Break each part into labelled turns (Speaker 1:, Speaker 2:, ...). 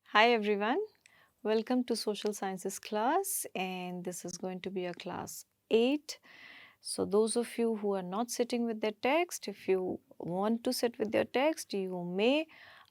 Speaker 1: Hi everyone, welcome to Social Sciences class, and this is going to be a class 8. So those of you who are not sitting with their text, if you want to sit with your text, you may.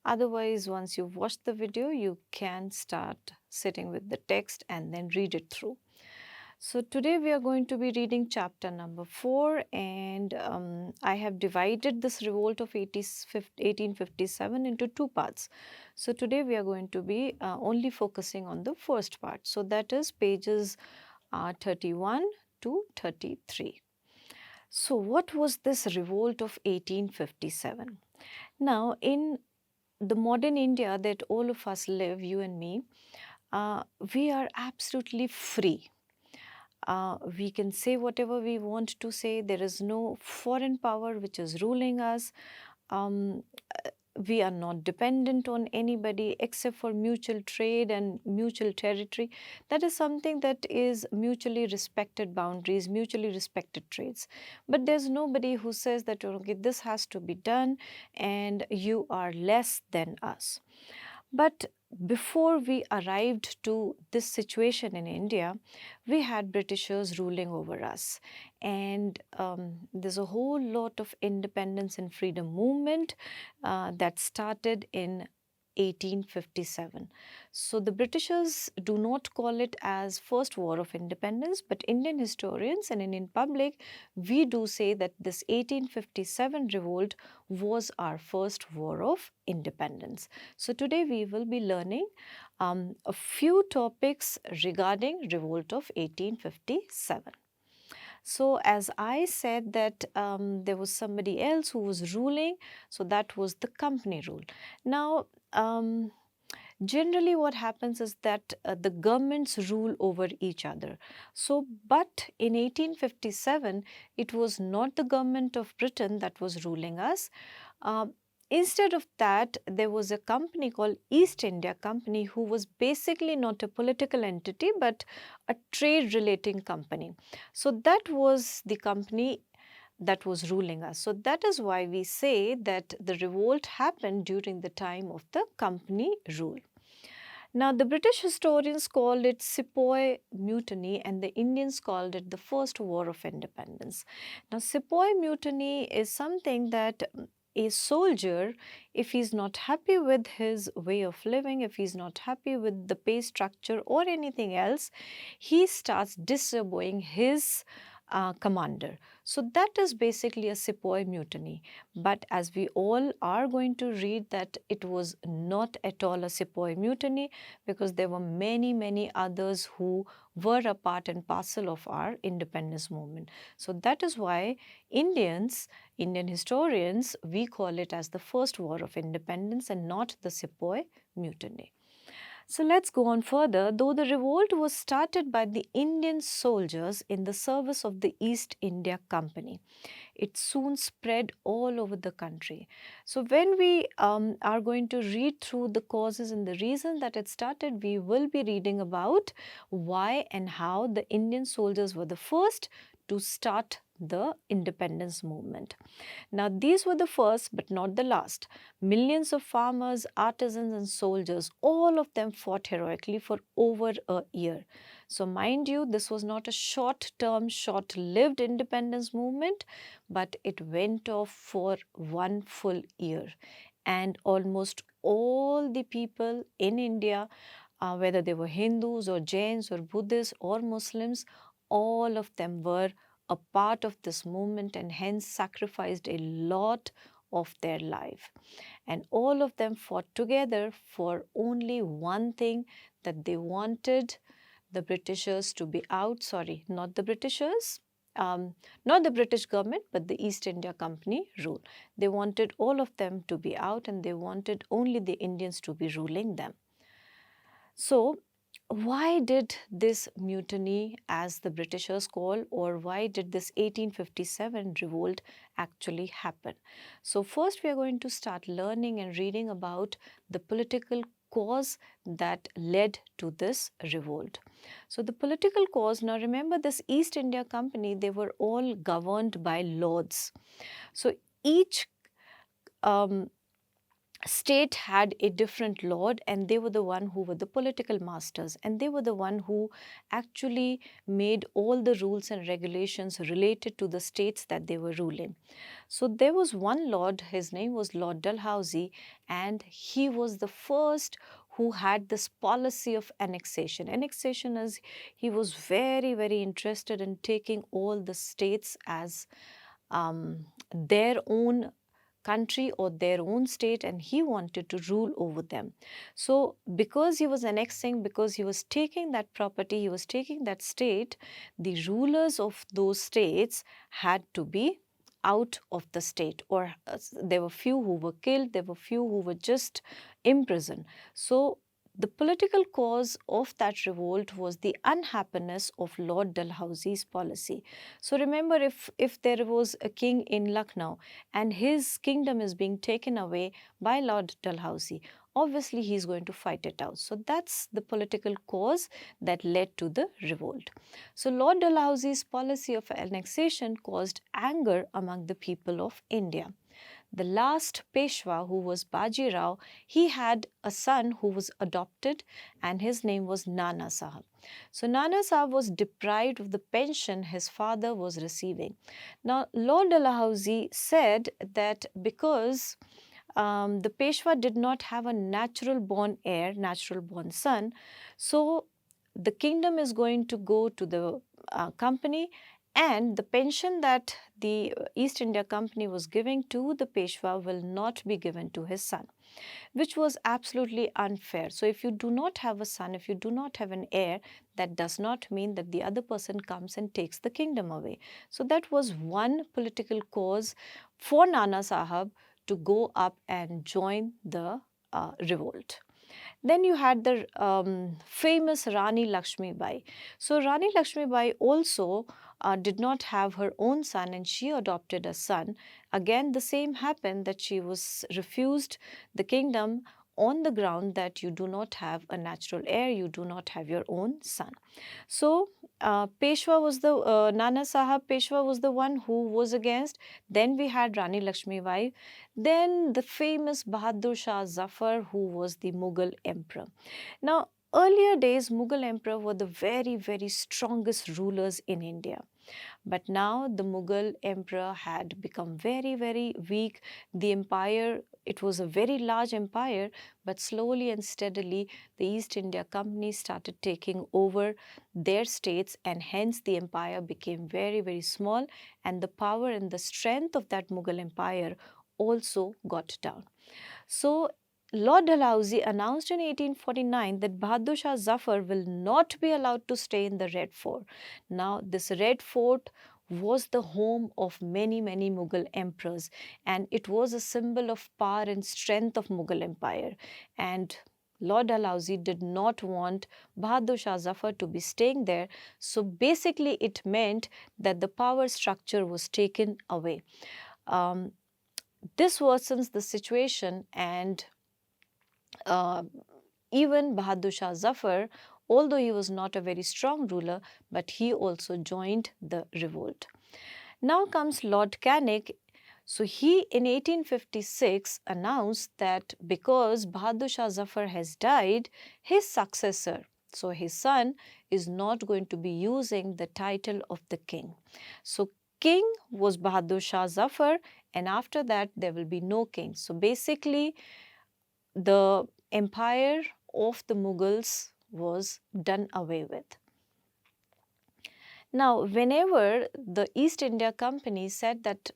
Speaker 1: Otherwise, once you've watched the video, you can start sitting with the text and then read it through. So today we are going to be reading chapter number 4, and I have divided this revolt of 1857 into two parts. So today we are going to be only focusing on the first part. So that is pages 31 to 33. So what was this revolt of 1857? Now in the modern India that all of us live, you and me, we are absolutely free. We can say whatever we want to say. There is no foreign power which is ruling us. Um, we are not dependent on anybody except for mutual trade and mutual territory. That is something that is mutually respected boundaries, mutually respected trades. But there's nobody who says that, okay, this has to be done and you are less than us. But before we arrived to this situation in India, we had Britishers ruling over us. And there's a whole lot of independence and freedom movement that started in 1857. So the Britishers do not call it as First War of Independence, but Indian historians and in public, we do say that this 1857 revolt was our first war of independence. So today we will be learning a few topics regarding revolt of 1857. So as I said that there was somebody else who was ruling, so that was the company rule. Now, generally what happens is that the governments rule over each other. So, but in 1857, it was not the government of Britain that was ruling us. Uh, Instead of that, there was a company called East India Company who was basically not a political entity but a trade relating company. So that was the company that was ruling us. So that is why we say that the revolt happened during the time of the company rule. Now, the British historians called it Sepoy Mutiny and the Indians called it the First War of Independence. Now, Sepoy Mutiny is something that a soldier, if he's not happy with his way of living, if he's not happy with the pay structure or anything else, he starts disobeying his commander. So that is basically a Sepoy mutiny. But as we all are going to read that it was not at all a Sepoy mutiny, because there were many others who were a part and parcel of our independence movement. So that is why Indian historians, we call it as the First War of Independence and not the Sepoy mutiny. So let's go on further. Though the revolt was started by the Indian soldiers in the service of the East India Company, it soon spread all over the country. So when we are going to read through the causes and the reason that it started, we will be reading about why and how the Indian soldiers were the first to start the independence movement. Now, these were the first but not the last. Millions of farmers, artisans, and soldiers, all of them fought heroically for over a year. So, mind you, this was not a short term, short lived independence movement, but it went off for one full year. And almost all the people in India, whether they were Hindus or Jains or Buddhists or Muslims, all of them were a part of this movement and hence sacrificed a lot of their life. And all of them fought together for only one thing, that they wanted the Britishers to be out. Sorry, not the Britishers. Not the British government, but the East India Company rule. They wanted all of them to be out and they wanted only the Indians to be ruling them. So, why did this mutiny, as the Britishers call, or why did this 1857 revolt actually happen? So, first we are going to start learning and reading about the political cause that led to this revolt. So, the political cause, now remember this East India Company, they were all governed by lords. So, each um, state had a different lord, and they were the one who were the political masters, and they were the one who actually made all the rules and regulations related to the states that they were ruling. So there was one lord, his name was Lord Dalhousie, and he was the first who had this policy of annexation. Annexation is, he was very, very interested in taking all the states as their own country or their own state, and he wanted to rule over them. So because he was annexing, because he was taking that property, he was taking that state, the rulers of those states had to be out of the state, or there were few who were killed, there were few who were just imprisoned. So the political cause of that revolt was the unhappiness of Lord Dalhousie's policy. So remember, if there was a king in Lucknow and his kingdom is being taken away by Lord Dalhousie, obviously he is going to fight it out. So that's the political cause that led to the revolt. So Lord Dalhousie's policy of annexation caused anger among the people of India. The last Peshwa, who was Baji Rao, he had a son who was adopted, and his name was Nana Sahib. So Nana Sahib was deprived of the pension his father was receiving. Now Lord Dalhousie said that because the Peshwa did not have a natural born heir, natural born son, so the kingdom is going to go to the company, and the pension that the East India Company was giving to the Peshwa will not be given to his son, which was absolutely unfair. So if you do not have a son, if you do not have an heir, that does not mean that the other person comes and takes the kingdom away. So that was one political cause for Nana Sahib to go up and join the revolt. Then you had the famous Rani Lakshmi Bai. So Rani Lakshmi Bai also did not have her own son, and she adopted a son. Again, the same happened, that she was refused the kingdom on the ground that you do not have a natural heir, you do not have your own son. So Peshwa was the Nana Sahib Peshwa was the one who was against. Then we had Rani Lakshmi Bai. Then the famous Bahadur Shah Zafar, who was the Mughal emperor. Now, earlier days, Mughal emperor were the very, very strongest rulers in India. But now the Mughal emperor had become very, very weak. The empire, it was a very large empire, but slowly and steadily the East India Company started taking over their states, and hence the empire became very, very small, and the power and the strength of that Mughal empire also got down. So Lord Dalhousie announced in 1849 that Bahadur Shah Zafar will not be allowed to stay in the Red Fort. Now, this Red Fort was the home of many, many Mughal emperors, and it was a symbol of power and strength of Mughal Empire. And Lord Dalhousie did not want Bahadur Shah Zafar to be staying there. So basically, it meant that the power structure was taken away. This worsens the situation, and even Bahadur Shah Zafar, although he was not a very strong ruler, but he also joined the revolt. Now comes Lord Canning. So he in 1856 announced that because Bahadur Shah Zafar has died, his successor, so his son, is not going to be using the title of the king. So king was Bahadur Shah Zafar, and after that there will be no king. So basically the empire of the Mughals was done away with. Now, whenever the East India Company said that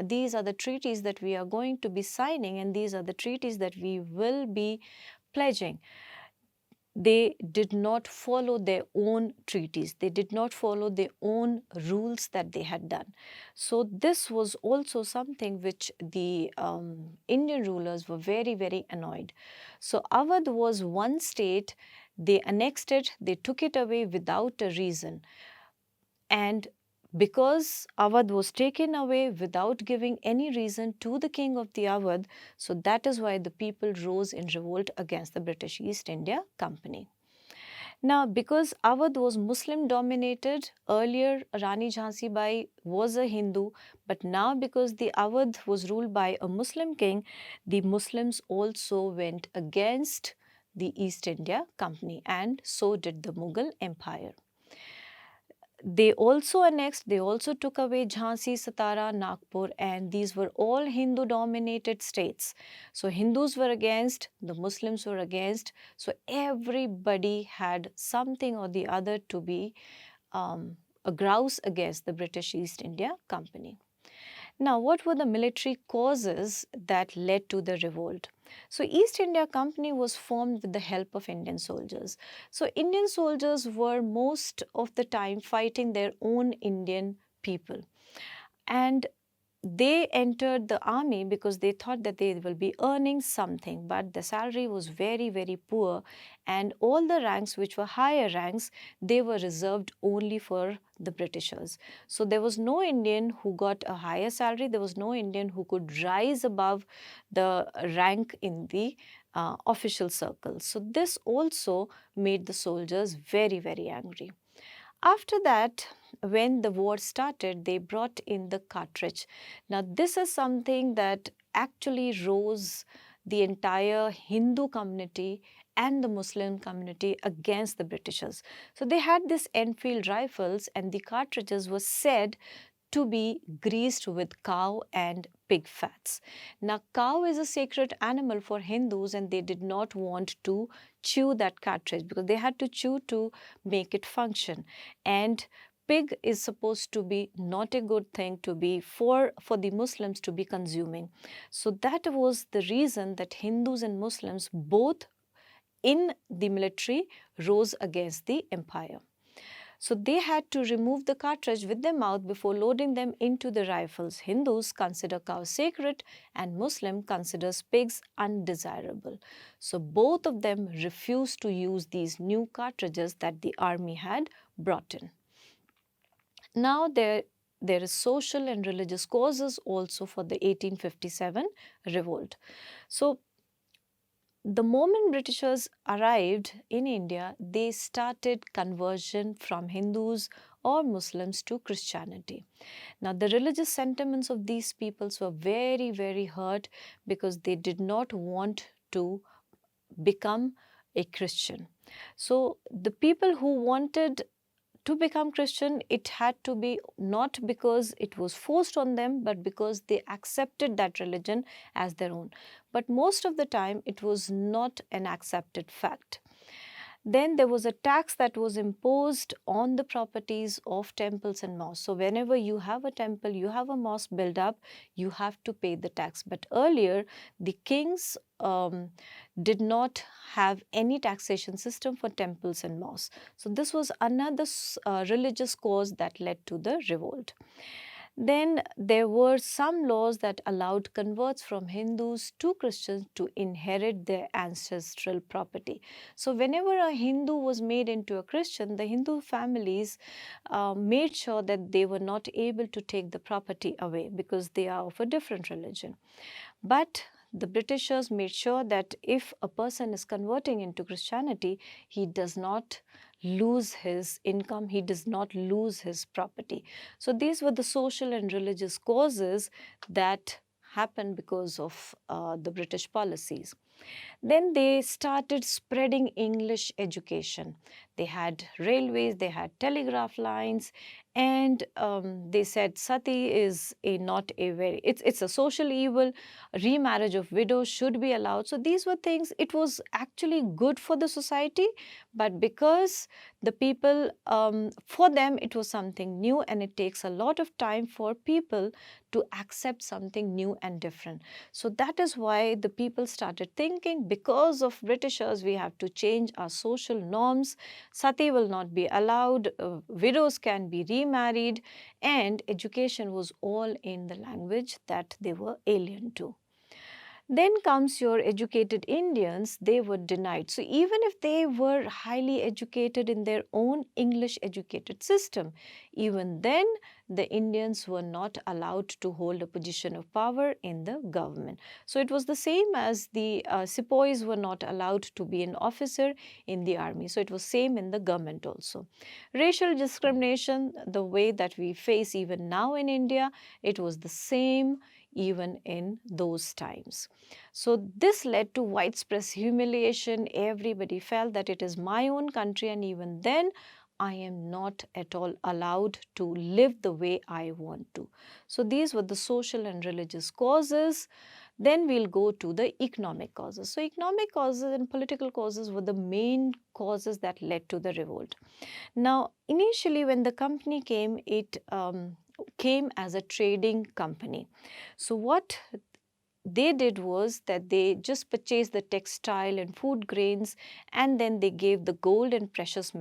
Speaker 1: these are the treaties that we are going to be signing and these are the treaties that we will be pledging, they did not follow their own treaties. They did not follow their own rules that they had done. So this was also something which the Indian rulers were very, very annoyed. So Awadh was one state, they annexed it, they took it away without a reason. And because Awadh was taken away without giving any reason to the king of the Awadh, so that is why the people rose in revolt against the British East India Company. Now, because Awadh was Muslim dominated, earlier Rani Jhansi Bai was a Hindu, but now because the Awadh was ruled by a Muslim king, the Muslims also went against the East India Company, and so did the Mughal Empire. They also annexed, they also took away Jhansi, Satara, Nagpur, and these were all Hindu dominated states. So Hindus were against, the Muslims were against, so everybody had something or the other to be a grouse against the British East India Company. Now, what were the military causes that led to the revolt? So, East India Company was formed with the help of Indian soldiers. So, Indian soldiers were most of the time fighting their own Indian people. And they entered the army because they thought that they will be earning something, but the salary was very, very poor, and all the ranks which were higher ranks, they were reserved only for the Britishers. So there was no Indian who got a higher salary, there was no Indian who could rise above the rank in the official circle. So this also made the soldiers very, very angry. After that, when the war started, they brought in the cartridge. Now, this is something that actually rose the entire Hindu community and the Muslim community against the Britishers. So they had this Enfield rifles, and the cartridges were said to be greased with cow and pig fats. Now, cow is a sacred animal for Hindus, and they did not want to chew that cartridge because they had to chew to make it function. And pig is supposed to be not a good thing to be for the Muslims to be consuming. So that was the reason that Hindus and Muslims both in the military rose against the empire. So they had to remove the cartridge with their mouth before loading them into the rifles. Hindus consider cows sacred and Muslim considers pigs undesirable. So both of them refused to use these new cartridges that the army had brought in. Now there is social and religious causes also for the 1857 revolt. So the moment Britishers arrived in India, they started conversion from Hindus or Muslims to Christianity. Now, the religious sentiments of these peoples were very, very hurt because they did not want to become a Christian. So, the people who wanted to become Christian, it had to be not because it was forced on them, but because they accepted that religion as their own. But most of the time, it was not an accepted fact. Then there was a tax that was imposed on the properties of temples and mosques. So whenever you have a temple, you have a mosque built up, you have to pay the tax. But earlier, the kings did not have any taxation system for temples and mosques. So this was another religious cause that led to the revolt. Then there were some laws that allowed converts from Hindus to Christians to inherit their ancestral property. So whenever a Hindu was made into a Christian, the Hindu families made sure that they were not able to take the property away because they are of a different religion. But the Britishers made sure that if a person is converting into Christianity, he does not lose his income, he does not lose his property. So these were the social and religious causes that happened because of the British policies. Then they started spreading English education. They had railways, they had telegraph lines, and they said sati is it's a social evil. Remarriage of widows should be allowed. So these were things, it was actually good for the society, but because the people, for them it was something new, and it takes a lot of time for people to accept something new and different. So that is why the people started thinking, because of Britishers, we have to change our social norms. Sati will not be allowed, widows can be remarried, and education was all in the language that they were alien to. Then comes your educated Indians, they were denied. So even if they were highly educated in their own English educated system, even then the Indians were not allowed to hold a position of power in the government. So it was the same as the sepoys were not allowed to be an officer in the army. So it was same in the government also. Racial discrimination, the way that we face even now in India, it was the same even in those times. So this led to widespread humiliation. Everybody felt that it is my own country, and even then I am not at all allowed to live the way I want to. So these were the social and religious causes. Then we'll go to the economic causes. So economic causes and political causes were the main causes that led to the revolt. Now, initially when the company came, it came as a trading company. So what they did was that they just purchased the textile and food grains, and then they gave the gold and precious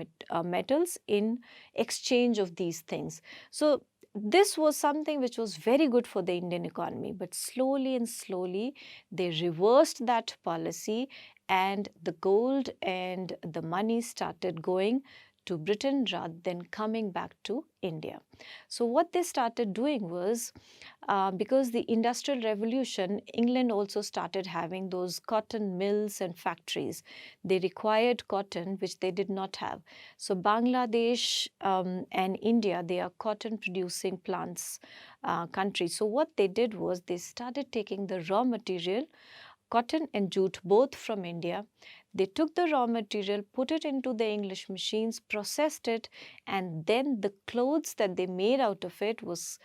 Speaker 1: metals in exchange of these things. So this was something which was very good for the Indian economy, but slowly and slowly they reversed that policy, and the gold and the money started going to Britain rather than coming back to India. So what they started doing was, because the Industrial Revolution, England also started having those cotton mills and factories. They required cotton, which they did not have. So Bangladesh and India, they are cotton producing plants countries. So what they did was they started taking the raw material, cotton and jute, both from India. They took the raw material, put it into the English machines, processed it, and then the clothes that they made out of it was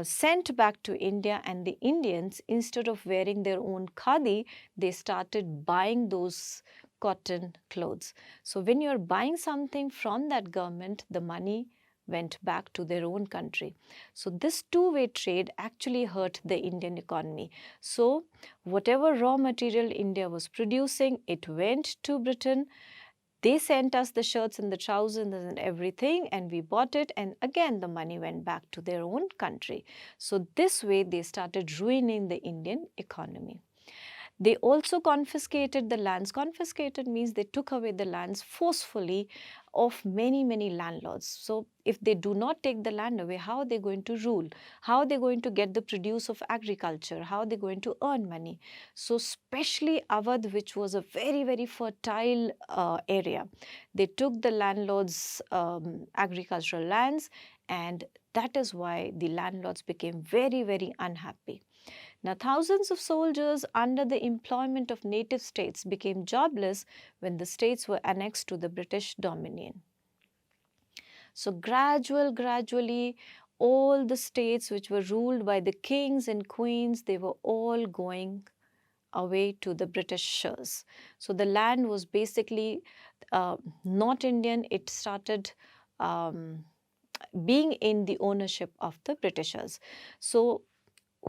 Speaker 1: sent back to India, and the Indians, instead of wearing their own khadi, they started buying those cotton clothes. So when you're buying something from that government, the money went back to their own country. So this two-way trade actually hurt the Indian economy. So whatever raw material India was producing, it went to Britain. They sent us the shirts and the trousers and everything, and we bought it, and again the money went back to their own country. So this way they started ruining the Indian economy. They also confiscated the lands. Confiscated means they took away the lands forcefully of many, many landlords. So if they do not take the land away, how are they going to rule? How are they going to get the produce of agriculture? How are they going to earn money? So especially Awadh, which was a very, very fertile area, they took the landlords' agricultural lands, and that is why the landlords became very, very unhappy. Now, thousands of soldiers under the employment of native states became jobless when the states were annexed to the British Dominion. So gradually, all the states which were ruled by the kings and queens, they were all going away to the Britishers. So the land was basically not Indian. It started being in the ownership of the Britishers. So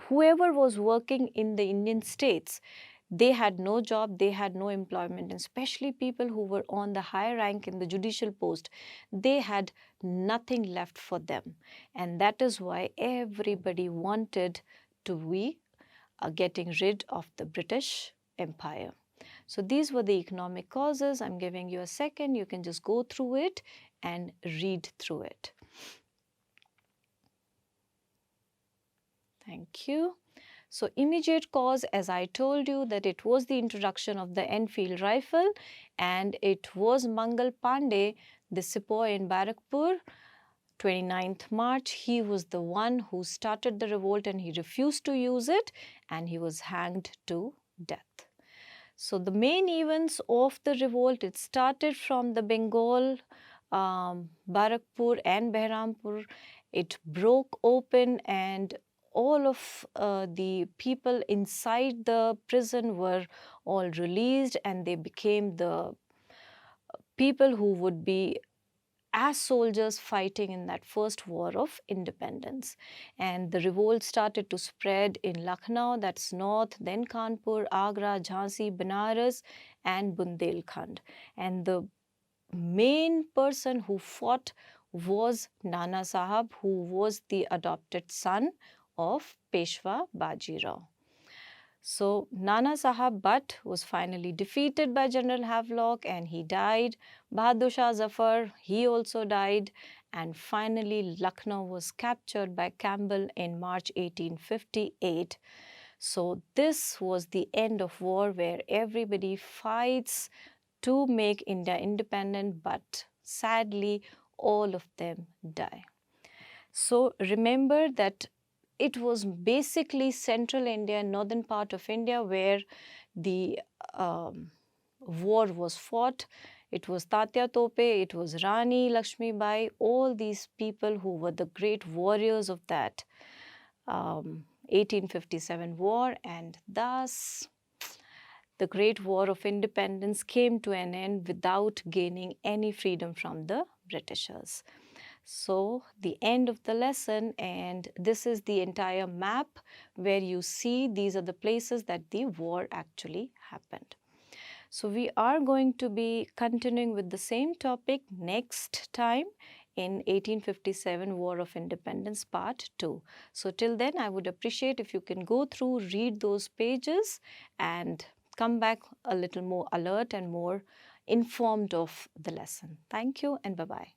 Speaker 1: whoever was working in the Indian states, they had no job, they had no employment, and especially people who were on the higher rank in the judicial post, they had nothing left for them. And that is why everybody wanted to be getting rid of the British Empire. So these were the economic causes. I'm giving you a second. You can just go through it and read through it. Thank you. So immediate cause, as I told you, that it was the introduction of the Enfield rifle, and it was Mangal Pandey, the sepoy in Barakpur, 29th March. He was the one who started the revolt, and he refused to use it, and he was hanged to death. So the main events of the revolt, it started from the Bengal, Barakpur and Behrampur. It broke open, and all of the people inside the prison were all released, and they became the people who would be as soldiers fighting in that first war of independence. And the revolt started to spread in Lucknow, that's north, then Kanpur, Agra, Jhansi, Banaras, and Bundelkhand. And the main person who fought was Nana Sahab, who was the adopted son of Peshwa Baji Rao. So Nana Sahab Butt was finally defeated by General Havelock and he died. Bahadur Shah Zafar, he also died. And finally Lucknow was captured by Campbell in March 1858. So this was the end of war where everybody fights to make India independent, but sadly all of them die. So remember that it was basically central India, northern part of India where the war was fought. It was Tatya Tope, it was Rani Lakshmi Bai, all these people who were the great warriors of that 1857 war, and thus the Great War of Independence came to an end without gaining any freedom from the Britishers. So the end of the lesson, and this is the entire map where you see these are the places that the war actually happened. So we are going to be continuing with the same topic next time in 1857 War of Independence Part 2. So till then I would appreciate if you can go through, read those pages and come back a little more alert and more informed of the lesson. Thank you and bye-bye.